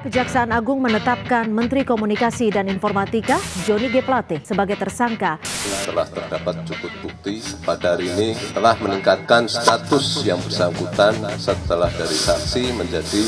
Kejaksaan Agung menetapkan Menteri Komunikasi dan Informatika Johnny G. Plate sebagai tersangka. Setelah terdapat cukup bukti, pada hari ini telah meningkatkan status yang bersangkutan setelah dari saksi menjadi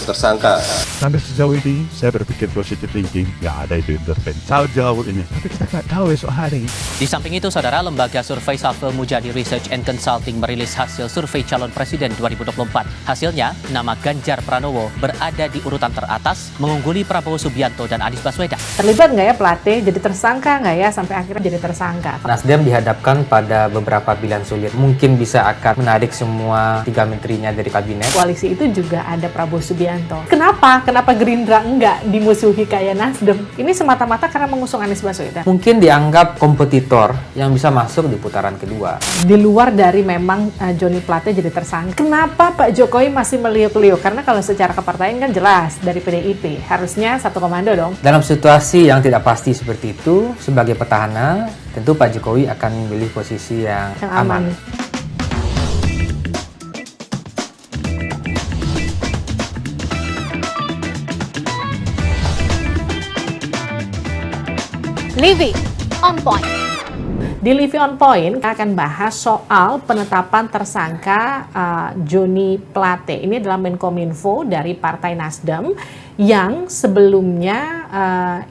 tersangka. Sampai sejauh ini saya berpikir positive thinking, nggak ada itu intervensi. Jauh ini, tapi kita nggak tahu esok hari. Di samping itu, saudara, lembaga survei Safel Mujadi Research and Consulting merilis hasil survei calon presiden 2024. Hasilnya, nama Ganjar Pranowo berada di urutan teratas, mengungguli Prabowo Subianto dan Anies Baswedan. Terlibat nggak ya Plate jadi tersangka nggak ya sampai akhirnya jadi tersangka? Nasdem dihadapkan pada beberapa pilihan sulit. Mungkin bisa akan menarik semua 3 menterinya dari kabinet. Koalisi itu juga ada Prabowo Subianto. Kenapa Gerindra enggak dimusuhi kayak Nasdem? Ini semata-mata karena mengusung Anies Baswedan. Mungkin dianggap kompetitor yang bisa masuk di putaran kedua. Di luar dari memang Johnny Plate jadi tersangka. Kenapa Pak Jokowi masih meliuk-liuk? Karena kalau secara kepartaian kan jelas dari PDIP. Harusnya satu komando dong. Dalam situasi yang tidak pasti seperti itu, sebagai petahana, tentu Pak Jokowi akan memilih posisi yang aman. Livi on point. Di Livi on Point kita akan bahas soal penetapan tersangka Johnny Plate. Ini adalah Menkominfo dari Partai Nasdem yang sebelumnya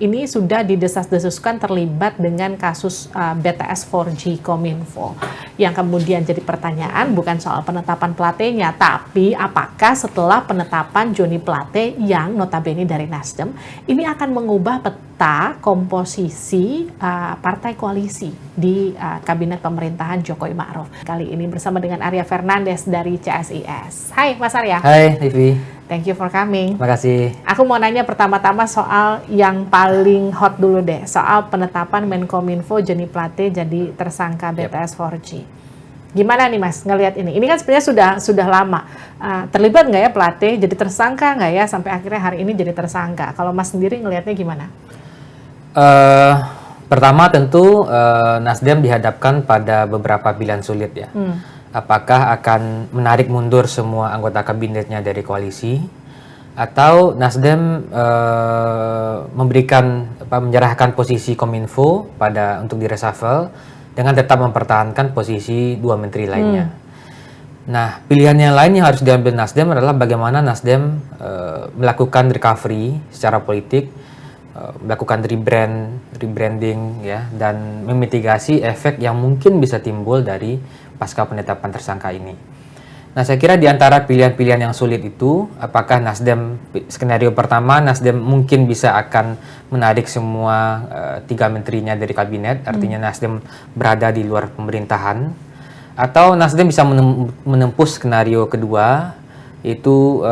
ini sudah didesas-desuskan terlibat dengan kasus BTS 4G Kominfo. Yang kemudian jadi pertanyaan bukan soal penetapan Plate-nya, tapi apakah setelah penetapan Johnny Plate yang notabene dari Nasdem, ini akan mengubah peta komposisi partai koalisi di kabinet pemerintahan Jokowi Ma'ruf. Kali ini bersama dengan Arya Fernandes dari CSIS. Hai Mas Arya. Hai Livi. Thank you for coming. Makasih. Aku mau nanya pertama-tama soal yang paling hot dulu deh, soal penetapan Menkominfo Johnny Plate jadi tersangka BTS 4G. Gimana nih Mas ngelihat ini? Ini kan sebenarnya sudah lama. Terlibat nggak ya Plate jadi tersangka nggak ya sampai akhirnya hari ini jadi tersangka? Kalau Mas sendiri ngelihatnya gimana? Pertama tentu Nasdem dihadapkan pada beberapa pilihan sulit ya. Apakah akan menarik mundur semua anggota kabinetnya dari koalisi, atau Nasdem menyerahkan posisi Kominfo untuk direshuffle dengan tetap mempertahankan posisi 2 menteri lainnya. Nah, pilihan yang lain yang harus diambil Nasdem adalah bagaimana Nasdem melakukan recovery secara politik, melakukan rebranding ya, dan memitigasi efek yang mungkin bisa timbul dari pasca penetapan tersangka ini. Nah, saya kira di antara pilihan-pilihan yang sulit itu, apakah Nasdem, skenario pertama, Nasdem mungkin bisa akan menarik semua 3 menterinya dari kabinet, artinya Nasdem berada di luar pemerintahan, atau Nasdem bisa menempuh skenario kedua, itu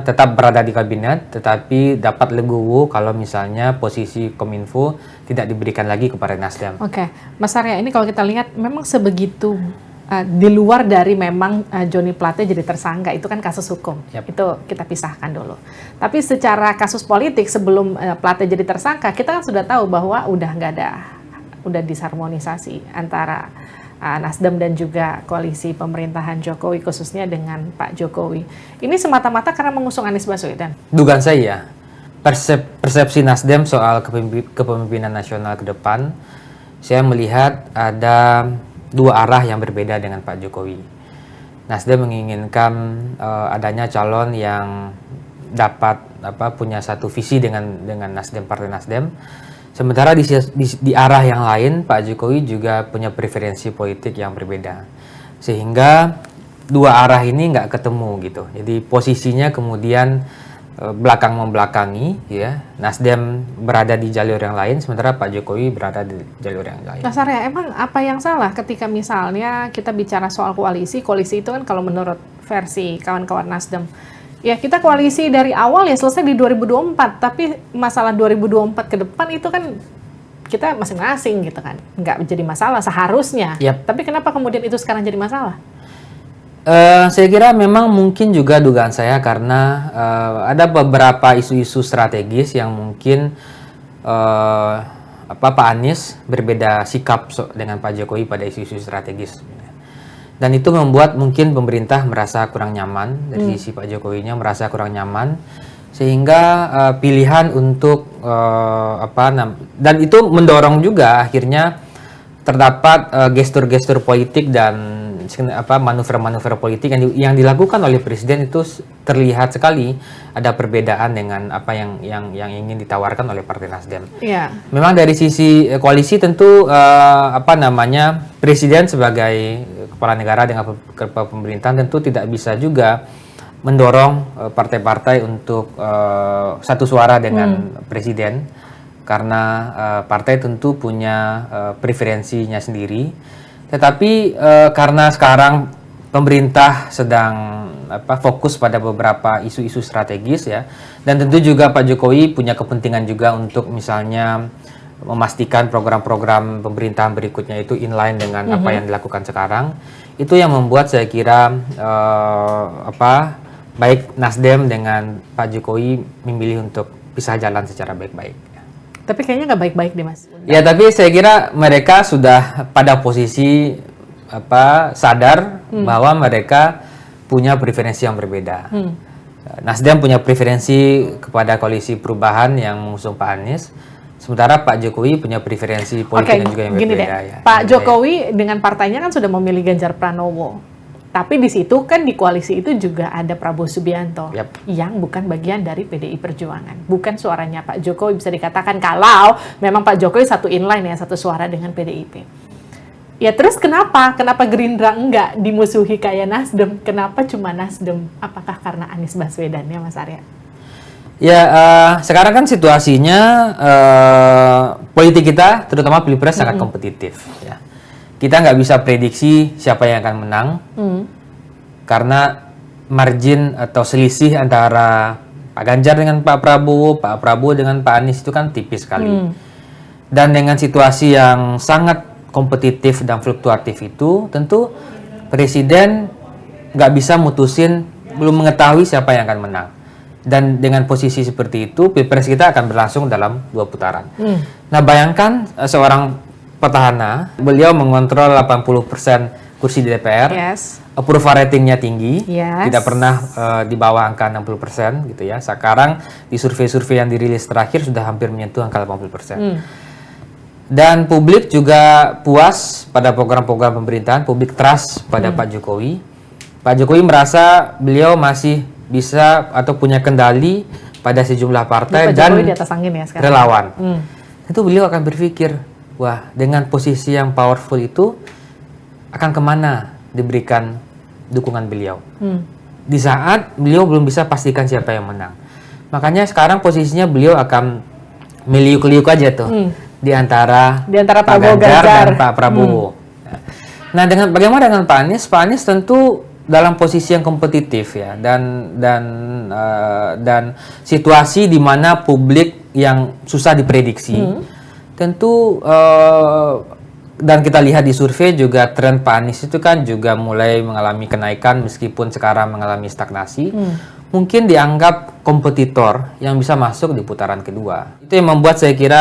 tetap berada di kabinet, tetapi dapat legowo kalau misalnya posisi Kominfo tidak diberikan lagi kepada Nasdem. Oke, Mas Arya, ini kalau kita lihat memang sebegitu di luar dari memang Johnny Plate jadi tersangka, itu kan kasus hukum. Itu kita pisahkan dulu. Tapi secara kasus politik sebelum Plate jadi tersangka, kita kan sudah tahu bahwa udah disharmonisasi antara Nasdem dan juga koalisi pemerintahan Jokowi, khususnya dengan Pak Jokowi. Ini semata-mata karena mengusung Anies Baswedan. Dugaan saya, persepsi Nasdem soal kepemimpinan nasional ke depan, saya melihat ada 2 arah yang berbeda dengan Pak Jokowi. Nasdem menginginkan adanya calon yang dapat punya satu visi dengan Nasdem, Partai Nasdem. Sementara di arah yang lain, Pak Jokowi juga punya preferensi politik yang berbeda. Sehingga 2 arah ini nggak ketemu gitu. Jadi posisinya kemudian belakang-membelakangi, ya. Nasdem berada di jalur yang lain, sementara Pak Jokowi berada di jalur yang lain. Mas Arya, emang apa yang salah ketika misalnya kita bicara soal koalisi itu kan kalau menurut versi kawan-kawan Nasdem, ya kita koalisi dari awal ya selesai di 2024, tapi masalah 2024 ke depan itu kan kita masing-masing gitu kan, nggak jadi masalah seharusnya. Tapi kenapa kemudian itu sekarang jadi masalah? Saya kira memang mungkin juga dugaan saya karena ada beberapa isu-isu strategis yang mungkin Pak Anies berbeda sikap dengan Pak Jokowi pada isu-isu strategis. Dan itu membuat mungkin pemerintah merasa kurang nyaman, dari sisi Pak Jokowinya merasa kurang nyaman, sehingga pilihan untuk dan itu mendorong juga akhirnya terdapat gestur-gestur politik dan manuver-manuver politik yang dilakukan oleh presiden. Itu terlihat sekali ada perbedaan dengan apa yang ingin ditawarkan oleh Partai Nasdem. Iya. Memang dari sisi koalisi tentu presiden sebagai kepala negara dengan kepala pemerintahan tentu tidak bisa juga mendorong partai-partai untuk satu suara dengan presiden, karena partai tentu punya preferensinya sendiri. Tetapi karena sekarang pemerintah sedang fokus pada beberapa isu-isu strategis ya, dan tentu juga Pak Jokowi punya kepentingan juga untuk misalnya memastikan program-program pemerintahan berikutnya itu inline dengan apa yang dilakukan sekarang. Itu yang membuat saya kira baik Nasdem dengan Pak Jokowi memilih untuk pisah jalan secara baik-baik. Tapi kayaknya nggak baik-baik deh, Mas. Ya, tapi saya kira mereka sudah pada posisi sadar bahwa mereka punya preferensi yang berbeda. Nasdem punya preferensi kepada koalisi perubahan yang mengusung Pak Anies, sementara Pak Jokowi punya preferensi politik yang juga yang gini berbeda. deh. Ya. Pak Jokowi dengan partainya kan sudah memilih Ganjar Pranowo. Tapi di situ kan di koalisi itu juga ada Prabowo Subianto yang bukan bagian dari PDI Perjuangan. Bukan suaranya Pak Jokowi, bisa dikatakan kalau memang Pak Jokowi satu inline ya, satu suara dengan PDIP. Ya terus kenapa Gerindra enggak dimusuhi kayak Nasdem? Kenapa cuma Nasdem? Apakah karena Anies Baswedan ya, Mas Arya? Ya, sekarang kan situasinya politik kita, terutama Pilpres sangat kompetitif. Ya. Kita nggak bisa prediksi siapa yang akan menang, karena margin atau selisih antara Pak Ganjar dengan Pak Prabowo dengan Pak Anies itu kan tipis sekali. Dan dengan situasi yang sangat kompetitif dan fluktuatif itu, tentu Presiden nggak bisa mutusin, belum mengetahui siapa yang akan menang. Dan dengan posisi seperti itu, Pilpres kita akan berlangsung dalam 2 putaran. Nah, bayangkan seorang petahana, beliau mengontrol 80% kursi di DPR, approval ratingnya tinggi, tidak pernah di bawah angka 60% gitu ya. Sekarang di survei-survei yang dirilis terakhir sudah hampir menyentuh angka 80%. Dan publik juga puas pada program-program pemerintahan, publik trust pada Pak Jokowi. Pak Jokowi merasa beliau masih bisa atau punya kendali pada sejumlah partai dan di atas angin ya sekarang. Relawan. Itu beliau akan berpikir, wah, dengan posisi yang powerful itu akan kemana diberikan dukungan beliau. Di saat beliau belum bisa pastikan siapa yang menang. Makanya sekarang posisinya beliau akan meliuk-liuk aja tuh di antara Pak Ganjar dan Pak Prabowo. Nah, bagaimana dengan Pak Anies? Pak Anies tentu dalam posisi yang kompetitif ya, dan situasi di mana publik yang susah diprediksi. Tentu dan kita lihat di survei juga tren Pak Anies itu kan juga mulai mengalami kenaikan meskipun sekarang mengalami stagnasi. Mungkin dianggap kompetitor yang bisa masuk di putaran kedua. Itu yang membuat saya kira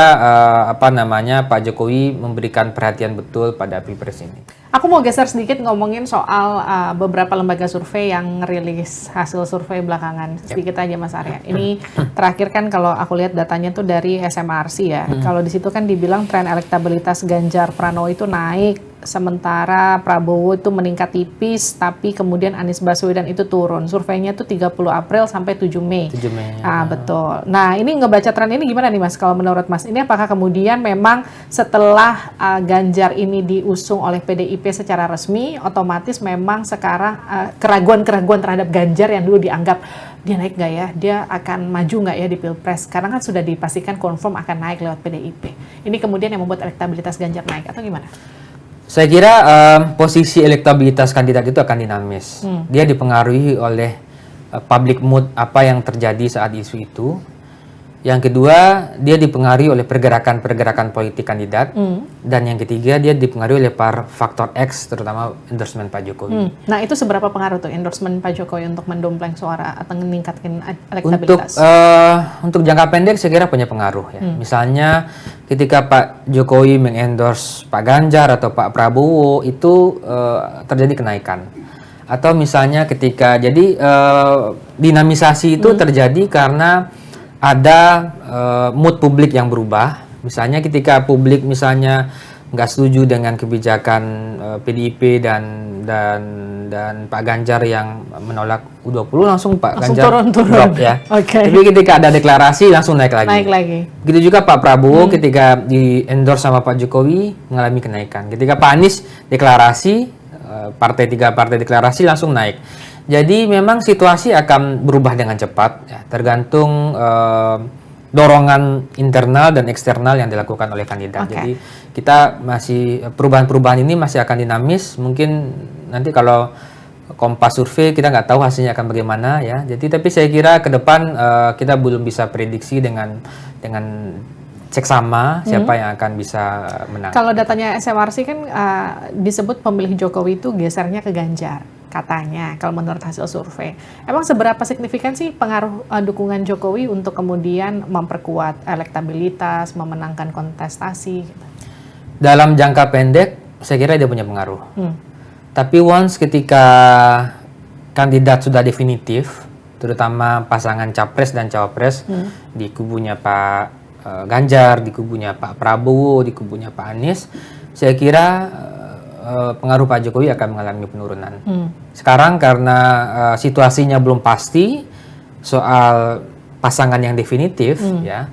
Pak Jokowi memberikan perhatian betul pada Pilpres ini. Aku mau geser sedikit ngomongin soal beberapa lembaga survei yang rilis hasil survei belakangan. Sedikit aja, Mas Arya. Ini terakhir kan kalau aku lihat datanya tuh dari SMRC ya. Kalau di situ kan dibilang tren elektabilitas Ganjar Pranowo itu naik, sementara Prabowo itu meningkat tipis, tapi kemudian Anies Baswedan itu turun. Surveinya tuh 30 April sampai 7 Mei. 7 Mei. Betul. Nah, ini ngebaca tren ini gimana nih, Mas? Kalau menurut Mas, ini apakah kemudian memang setelah Ganjar ini diusung oleh PDIP secara resmi, otomatis memang sekarang keraguan-keraguan terhadap Ganjar yang dulu dianggap dia naik nggak ya, dia akan maju nggak ya di Pilpres, sekarang kan sudah dipastikan confirm akan naik lewat PDIP. Ini kemudian yang membuat elektabilitas Ganjar naik atau gimana? Saya kira posisi elektabilitas kandidat itu akan dinamis. Dia dipengaruhi oleh public mood apa yang terjadi saat isu itu. Yang kedua, dia dipengaruhi oleh pergerakan-pergerakan politik kandidat. Dan yang ketiga, dia dipengaruhi oleh faktor X, terutama endorsement Pak Jokowi. Nah, itu seberapa pengaruh tuh endorsement Pak Jokowi untuk mendompleng suara atau meningkatkan elektabilitas? Untuk jangka pendek, saya kira punya pengaruh. Ya. Misalnya, ketika Pak Jokowi mengendorse Pak Ganjar atau Pak Prabowo, itu terjadi kenaikan. Atau misalnya ketika, jadi dinamisasi itu terjadi karena ada mood publik yang berubah. Misalnya ketika publik misalnya nggak setuju dengan kebijakan PDIP dan Pak Ganjar yang menolak U20, langsung Ganjar turun. drop ya. Okay. Tapi ketika ada deklarasi langsung naik lagi. Naik lagi. Begitu juga Pak Prabowo ketika di endorse sama Pak Jokowi mengalami kenaikan. Ketika Pak Anies deklarasi, tiga partai deklarasi langsung naik. Jadi memang situasi akan berubah dengan cepat, ya, tergantung dorongan internal dan eksternal yang dilakukan oleh kandidat. Okay. Jadi kita masih perubahan-perubahan ini masih akan dinamis. Mungkin nanti kalau Kompas survei kita nggak tahu hasilnya akan bagaimana ya. Jadi tapi saya kira ke depan kita belum bisa prediksi dengan seksama siapa yang akan bisa menang. Kalau datanya SMRC kan disebut pemilih Jokowi itu gesernya ke Ganjar, katanya kalau menurut hasil survei. Emang seberapa signifikan sih pengaruh dukungan Jokowi untuk kemudian memperkuat elektabilitas, memenangkan kontestasi? Dalam jangka pendek, saya kira dia punya pengaruh. Tapi once ketika kandidat sudah definitif, terutama pasangan capres dan cawapres di kubunya Pak Ganjar, di kubunya Pak Prabowo, di kubunya Pak Anies, saya kira pengaruh Pak Jokowi akan mengalami penurunan. Sekarang karena situasinya belum pasti soal pasangan yang definitif, ya,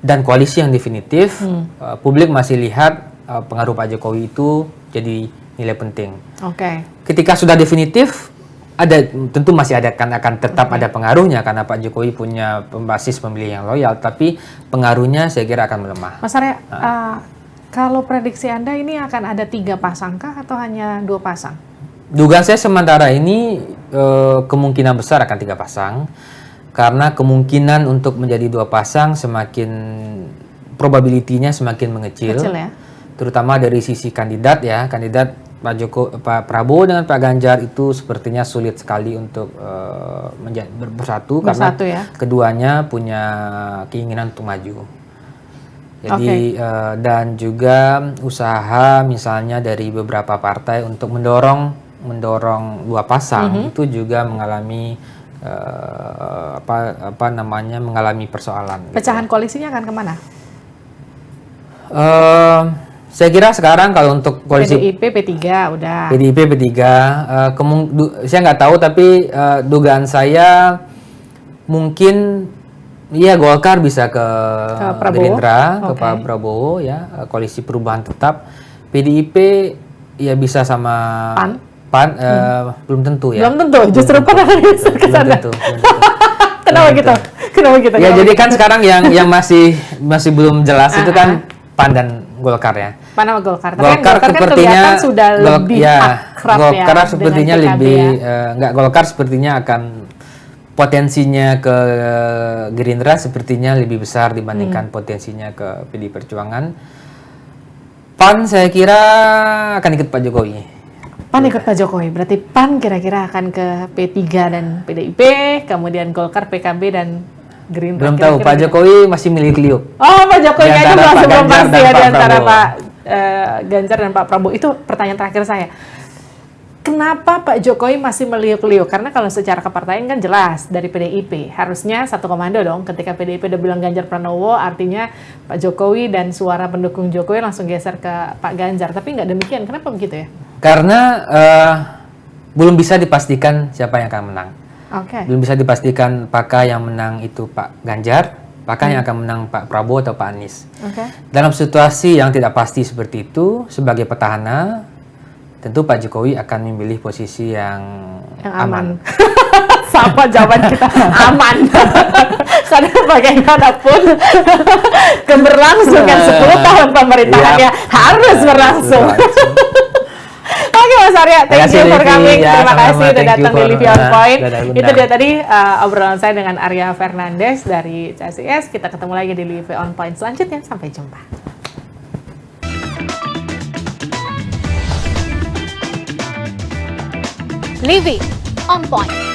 dan koalisi yang definitif, publik masih lihat pengaruh Pak Jokowi itu jadi nilai penting. Oke. Ketika sudah definitif, tentu masih akan tetap ada pengaruhnya karena Pak Jokowi punya basis pemilih yang loyal, tapi pengaruhnya saya kira akan melemah. Mas Arya, kalau prediksi Anda ini akan ada 3 pasang kah atau hanya 2 pasang? Dugaan saya sementara ini kemungkinan besar akan 3 pasang, karena kemungkinan untuk menjadi 2 pasang semakin probability-nya semakin mengecil. Kecil ya? Terutama dari sisi kandidat ya, kandidat Pak Prabowo dengan Pak Ganjar itu sepertinya sulit sekali untuk bersatu karena ya? Keduanya punya keinginan untuk maju. Jadi dan juga usaha misalnya dari beberapa partai untuk mendorong 2 pasang itu juga mengalami mengalami persoalan. Pecahan gitu. Koalisinya akan kemana? Saya kira sekarang kalau untuk koalisi PDIP P3 udah. PDIP P3, saya nggak tahu tapi dugaan saya mungkin ya Golkar bisa ke Gerindra, ke Pak Prabowo ya, koalisi perubahan tetap. PDIP ya bisa sama PAN, belum tentu ya. Belum tentu, justru PAN akan bisa ke sana. Kenapa gitu? Ya jadi kan sekarang yang masih belum jelas itu kan PAN dan Golkar ya. PAN sama Golkar. Tapi Golkar kan sepertinya sudah lebih akrab ya. Golkar sepertinya lebih Golkar sepertinya akan potensinya ke Gerindra sepertinya lebih besar dibandingkan potensinya ke PDI Perjuangan. PAN saya kira akan ikut Pak Jokowi. PAN ikut Pak Jokowi, berarti PAN kira-kira akan ke P3 dan PDIP, kemudian Golkar, PKB dan Gerindra. Belum tahu, Pak Jokowi masih milik liuk. Oh, Pak Jokowi aja masih belum pasti ya di antara Prabowo. Pak Ganjar dan Pak Prabowo. Itu pertanyaan terakhir saya. Kenapa Pak Jokowi masih meliuk-liuk? Karena kalau secara kepartaian kan jelas dari PDIP. Harusnya satu komando dong. Ketika PDIP udah bilang Ganjar Pranowo, artinya Pak Jokowi dan suara pendukung Jokowi langsung geser ke Pak Ganjar. Tapi nggak demikian. Kenapa begitu ya? Karena belum bisa dipastikan siapa yang akan menang. Belum bisa dipastikan apakah yang menang itu Pak Ganjar, apakah yang akan menang Pak Prabowo atau Pak Anies. Dalam situasi yang tidak pasti seperti itu, sebagai petahana, tentu Pak Jokowi akan memilih posisi yang aman. Sama jawaban kita, aman. Karena bagaimanapun keberlangsungan 10 tahun pemerintahannya harus berlangsung. Oke Mas Arya, thank Makasih, you for Livi. coming. Ya, Terima sama-sama. kasih udah Thank you datang di for, Livi on Point. udah undang. Itu dia tadi obrolan saya dengan Arya Fernandes dari CSIS. Kita ketemu lagi di Livi on Point selanjutnya. Sampai jumpa. Livi on Point.